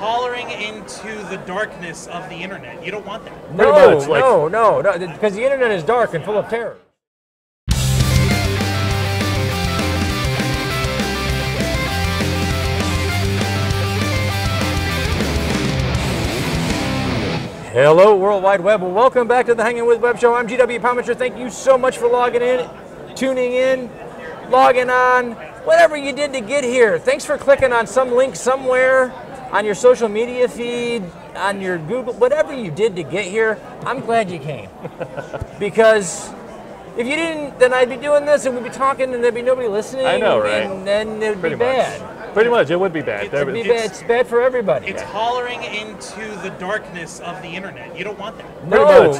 hollering into the darkness of the internet. You don't want that. No, because the internet is dark and full of terror. Hello, World Wide Web. Well, welcome back to the Hangin With Web Show. I'm GW Pomichter. Thank you so much for logging in, tuning in, logging on, whatever you did to get here. Thanks for clicking on some link somewhere on your social media feed, on your Google, whatever you did to get here. I'm glad you came. Because if you didn't, then I'd be doing this and we'd be talking and there'd be nobody listening. I know, right? And then it would be bad. Pretty much, it would be bad. It's bad for everybody. It's hollering into the darkness of the internet. You don't want that. No,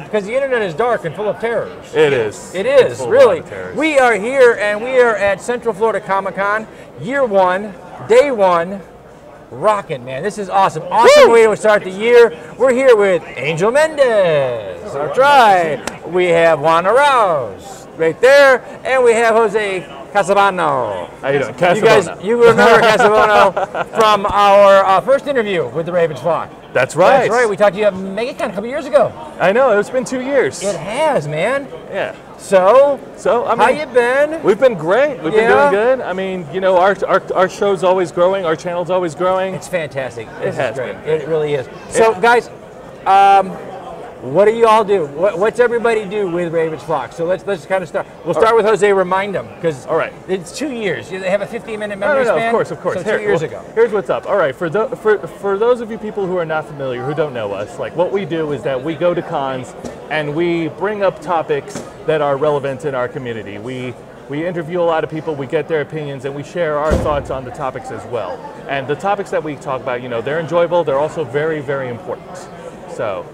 because the internet is dark and full of terrors. It is. It is, really. We are here, and we are at Central Florida Comic-Con, year one, day one, rocking, man. This is awesome. Awesome way to start the year. We're here with Angel Mendez. That's right. We have Juan Araus right there, and we have Jose Casabona. How you doing? Casabona. You remember Casabona from our first interview with the Ravens Flock. That's right. That's right. We talked to you at MegaCon a couple years ago. I know. It's been 2 years. It has, man. Yeah. So I mean, how you been? We've been great. We've been doing good. I mean, you know, our show's always growing. Our channel's always growing. It's fantastic. It has been. It really is. So, guys, what do you all do? What's everybody do with Ravens Flock? So let's kind of start. We'll start with Jose. Remind them, because it's 2 years. They have a 15-minute memory span. Of course. So 2 years ago. Here's what's up. All right, for those of you people who are not familiar, who don't know us, like what we do is that we go to cons and we bring up topics that are relevant in our community. We interview a lot of people, we get their opinions, and we share our thoughts on the topics as well. And the topics that we talk about, you know, they're enjoyable. They're also very, very important. So.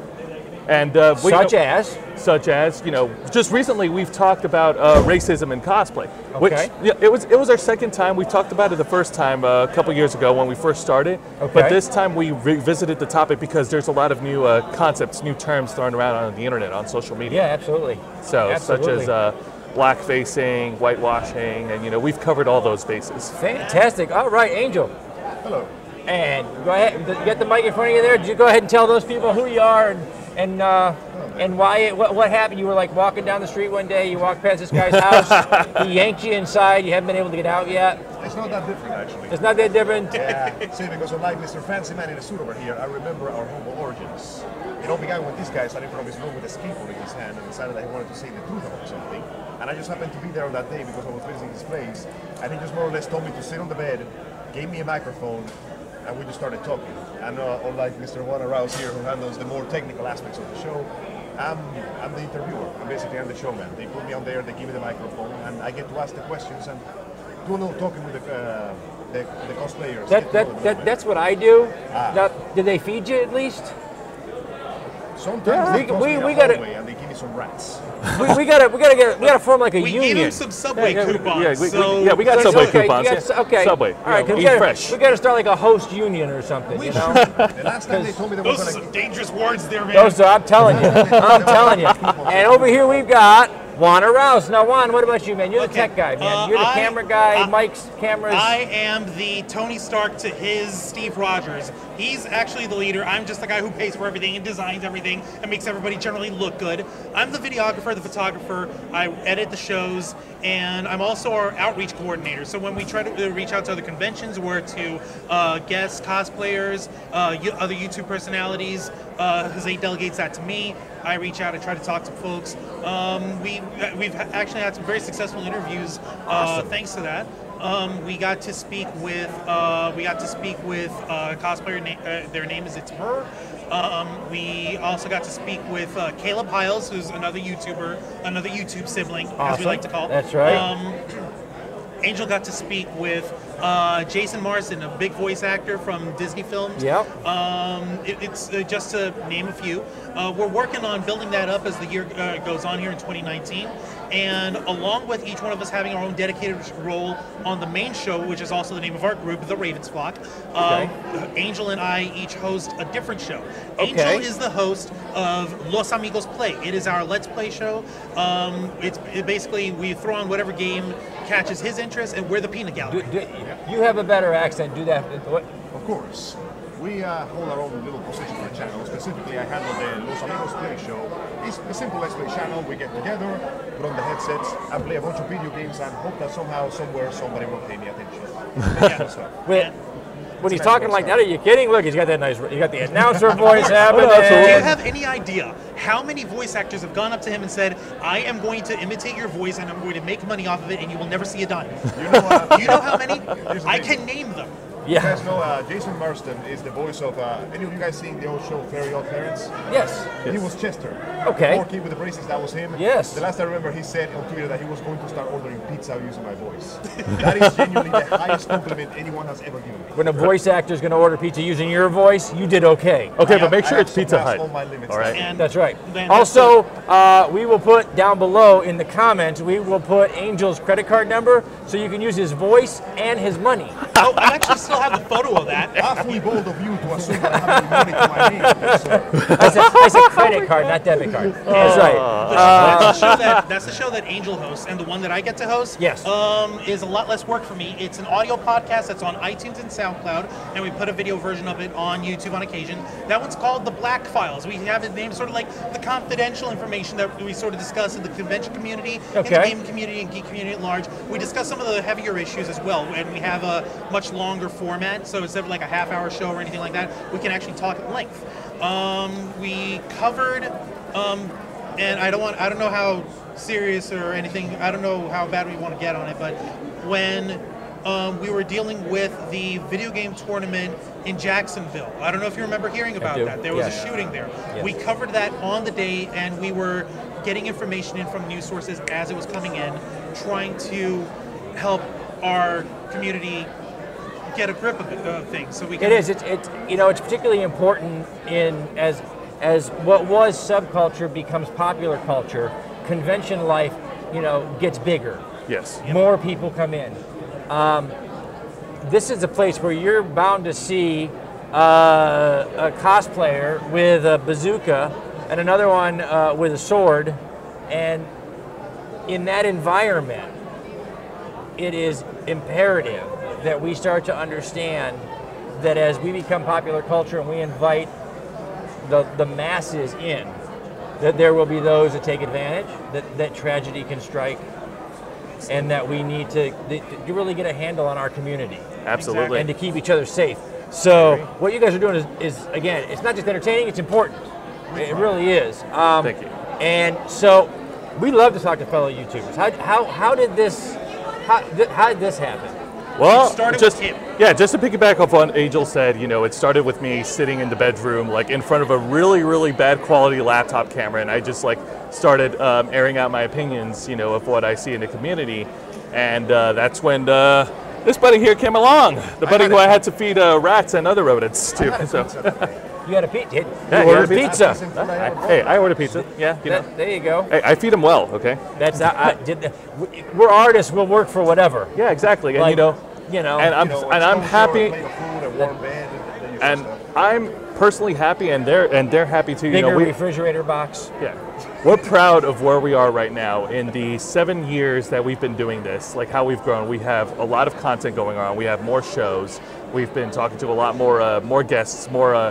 And such as, you know, just recently we've talked about racism in cosplay, which it was our second time. We talked about it the first time a couple years ago when we first started, but this time we revisited the topic because there's a lot of new concepts, new terms thrown around on the internet, on social media. Yeah, absolutely. So such as blackfacing, whitewashing, and you know, we've covered all those bases. Fantastic. All right, Angel. Hello. And go ahead, get the mic in front of you there. You go ahead and tell those people who you are and why what happened. You were like walking down the street one day, you walked past this guy's house, he yanked you inside, you haven't been able to get out yet. It's not that different, actually. It's not that different? Yeah, see, because unlike Mr. Fancy Man in a suit over here, I remember our humble origins. It all began when this guy sat in front of his room with a skateboard in his hand and decided that he wanted to say the truth about something. And I just happened to be there on that day because I was visiting his place, and he just more or less told me to sit on the bed, gave me a microphone, and we just started talking. And unlike Mr. Juan Araus here, who handles the more technical aspects of the show, I'm the interviewer. I'm the showman. They put me on there, they give me the microphone, and I get to ask the questions and do a little talking with the cosplayers. That's what I do. Did they feed you at least? Sometimes we got it, and they give me some rats. we gotta form like a union. We gave him some Subway coupons. We got Subway coupons. Okay. Subway. All right, eat fresh. We gotta start like a host union or something. You know? The last time they told me they were those are some dangerous words there, man. Those are, I'm telling you. And over here we've got Juan Araus. Now, Juan, what about you, man? You're the tech guy, man. You're the camera guy, Mike's cameras. I am the Tony Stark to his Steve Rogers. He's actually the leader. I'm just the guy who pays for everything and designs everything and makes everybody generally look good. I'm the videographer, the photographer. I edit the shows, and I'm also our outreach coordinator. So when we try to reach out to other conventions or to guests, cosplayers, other YouTube personalities, Jose delegates that to me. I reach out and try to talk to folks. We've actually had some very successful interviews thanks to that. We got to speak with cosplayer. Their name is It's Her. We also got to speak with Caleb Hiles, who's another YouTuber, another YouTube sibling, as we like to call. That's right. Angel got to speak with Jason Marsden, a big voice actor from Disney films. Yep. It's just to name a few. We're working on building that up as the year goes on here in 2019. And along with each one of us having our own dedicated role on the main show, which is also the name of our group, the Ravens Flock, Angel and I each host a different show. Angel is the host of Los Amigos Play. It is our Let's Play show. It basically, we throw on whatever game catches his interest, and we're the peanut gallery. You have a better accent. Do that. Of course. We hold our own little position on the channel. Specifically, I handle the Los Amigos Play Show. It's a simple Let's Play channel. We get together, put on the headsets, and play a bunch of video games and hope that somehow, somewhere, somebody will pay me attention. When he's talking like that, are you kidding? Look, he's got that nice, you got the announcer voice happening. Do you have any idea how many voice actors have gone up to him and said, I am going to imitate your voice and I'm going to make money off of it and you will never see a dime? You know how many? I can name them. You guys know Jason Marston is the voice of, any of you guys seen the old show Very Odd Parents? Yes. He was Chester. Okay. The poor kid with the braces, that was him. Yes. The last I remember, he said on Twitter that he was going to start ordering pizza using my voice. That is genuinely the highest compliment anyone has ever given me. When a voice actor is going to order pizza using your voice, you did okay. Okay, but make sure it's Pizza Hut. All my limits. All right. And That's right. Also, we will put down below in the comments, we will put Angel's credit card number so you can use his voice and his money. Oh, I actually still have the photo of that. Awfully bold of you to assume that I have any money to my name, yes, sir. I said credit card, not debit card. That's right. That's the show that Angel hosts, and the one that I get to host Yes. is a lot less work for me. It's an audio podcast that's on iTunes and SoundCloud, and we put a video version of it on YouTube on occasion. That one's called The Black Files. We have it named sort of like the confidential information that we sort of discuss in the convention community, in the game community, and geek community at large. We discuss some of the heavier issues as well, and we have a much longer format, so instead of like a half-hour show or anything like that, we can actually talk at length. We covered, and I don't know how serious or anything, I don't know how bad we want to get on it, but when we were dealing with the video game tournament in Jacksonville, I don't know if you remember hearing about that. There was a shooting there. Yes. We covered that on the day, and we were getting information in from news sources as it was coming in, trying to help our community get a grip of things. So we can. It is. It's it's particularly important in as what was subculture becomes popular culture. Convention life, gets bigger. Yes. More people come in. This is a place where you're bound to see a cosplayer with a bazooka and another one with a sword, and in that environment, it is imperative that we start to understand that as we become popular culture and we invite the masses in, that there will be those that take advantage, that tragedy can strike, and that we need to really get a handle on our community. Absolutely. And to keep each other safe. So what you guys are doing is again, it's not just entertaining, it's important. It really is. Thank you. And so we love to talk to fellow YouTubers. How did this happen? Well, started just with him. just to piggyback off what Angel said, it started with me sitting in the bedroom, like in front of a really, really bad quality laptop camera, and I just started airing out my opinions, of what I see in the community, and that's when this buddy here came along, the buddy who I had to feed rats and other rodents to. So. You had a pizza. Yeah, you ordered pizza. Hey, I ordered pizza. Yeah, there you go. Hey, I feed him well. Okay. That's we're artists. We'll work for whatever. Yeah, exactly. And and I'm happy. And I'm personally happy, and they're happy too. Bigger refrigerator box. Yeah, we're proud of where we are right now in the 7 years that we've been doing this. Like how we've grown. We have a lot of content going on. We have more shows. We've been talking to a lot more guests.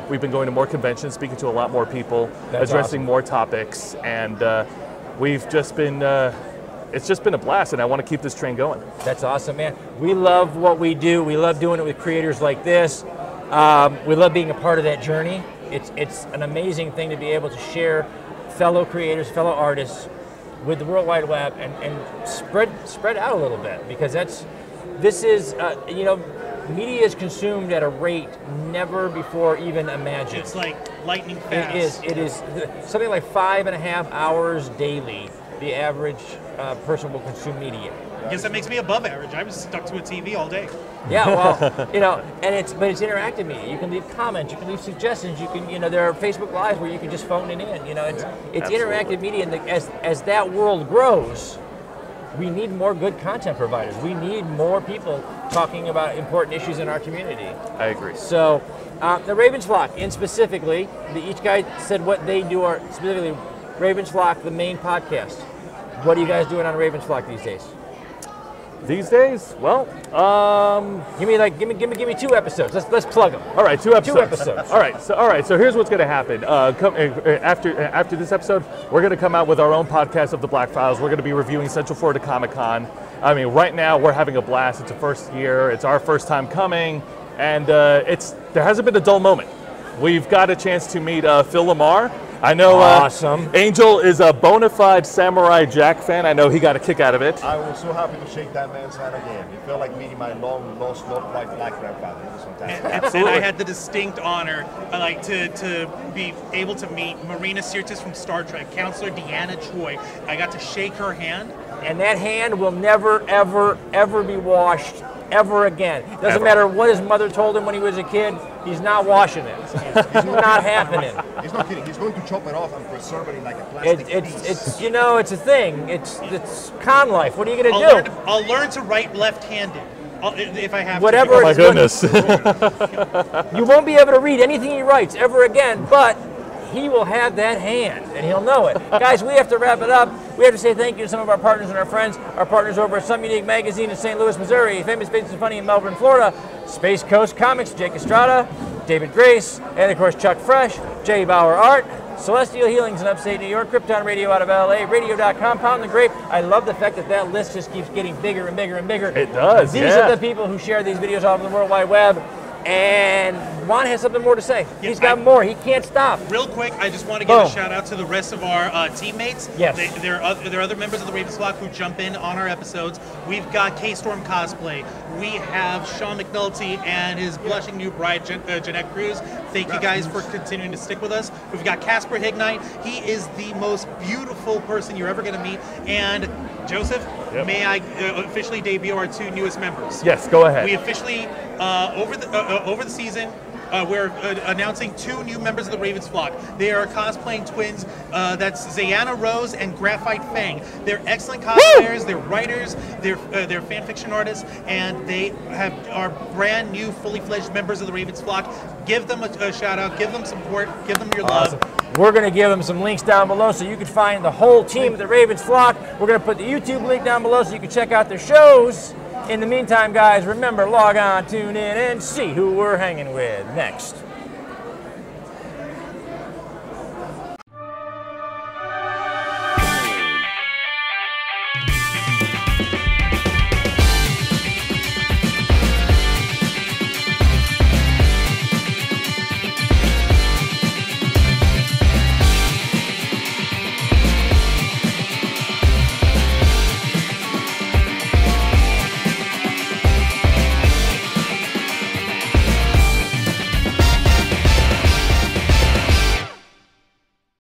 We've been going to more conventions, speaking to a lot more people, addressing more topics, and we've just been. It's just been a blast, and I want to keep this train going. That's awesome, man. We love what we do. We love doing it with creators like this. We love being a part of that journey. It's an amazing thing to be able to share fellow creators, fellow artists with the World Wide Web and spread out a little bit, because media is consumed at a rate never before even imagined. It's like lightning fast. It is something like 5.5 hours daily. The average person will consume media. I guess that makes me above average. I was stuck to a TV all day. Yeah, well, and it's interactive media. You can leave comments, you can leave suggestions. You can, there are Facebook Lives where you can just phone it in. It's interactive media, and as that world grows, we need more good content providers. We need more people talking about important issues in our community. I agree. So, the Ravens Flock, and specifically, each guy said what they do are specifically Ravens Flock, the main podcast. What are you guys doing on Ravens Flock these days? These days, well, Give me 2 episodes. Let's plug them. all right, 2 episodes. 2 episodes. All right, so here's what's going to happen. After this episode, we're going to come out with our own podcast of the Black Files. We're going to be reviewing Central Florida Comic Con. I mean, right now we're having a blast. It's the first year. It's our first time coming, and there hasn't been a dull moment. We've got a chance to meet Phil Lamar. I know Awesome. Angel is a bona fide Samurai Jack fan. I know he got a kick out of it. I was so happy to shake that man's hand again. It felt like meeting my long lost, not quite black grandfather. It was fantastic. And I had the distinct honor, to be able to meet Marina Sirtis from Star Trek, Counselor Deanna Troy. I got to shake her hand. And that hand will never, ever, ever be washed ever again. Doesn't matter what his mother told him when he was a kid. He's not washing it. It's not happening. He's not kidding. He's going to chop it off and preserve it in like a plastic piece. It's it's a thing. It's con life. What are you going to do? I'll learn to write left-handed. If I have Whatever. Oh my goodness. You won't be able to read anything he writes ever again, but he will have that hand, and he'll know it. Guys, we have to wrap it up. We have to say thank you to some of our partners and our friends. Our partners over at Some Unique Magazine in St. Louis, Missouri, Famous Faces and Funny in Melbourne, Florida, Space Coast Comics, Jake Estrada, David Grace, and of course Chuck Fresh, Jay Bauer Art, Celestial Healings in upstate New York, Krypton Radio out of LA, Radio.com, Pound the Grape. I love the fact that list just keeps getting bigger and bigger and bigger. It does, These are the people who share these videos all over the World Wide Web. And Juan has something more to say. Yeah, He's got more. He can't stop. Real quick, I just want to give a shout out to the rest of our teammates. Yes. There are other members of the Ravens flock who jump in on our episodes. We've got K-Storm Cosplay. We have Sean McNulty and his blushing new bride, Jeanette Cruz. Thank you guys for continuing to stick with us. We've got Casper Hignite. He is the most beautiful person you're ever going to meet. And Joseph, may I officially debut our 2 newest members? Yes, go ahead. We officially, over the season, we're announcing 2 new members of the Ravens flock. They are cosplaying twins. That's Zayana Rose and Graphite Fang. They're excellent cosplayers. They're writers. They're fan fiction artists, and they are brand new, fully fledged members of the Ravens flock. Give them a shout out. Give them support. Give them your love. We're going to give them some links down below so you can find the whole team of the Ravens flock. We're going to put the YouTube link down below so you can check out their shows. In the meantime, guys, remember, log on, tune in, and see who we're hanging with next.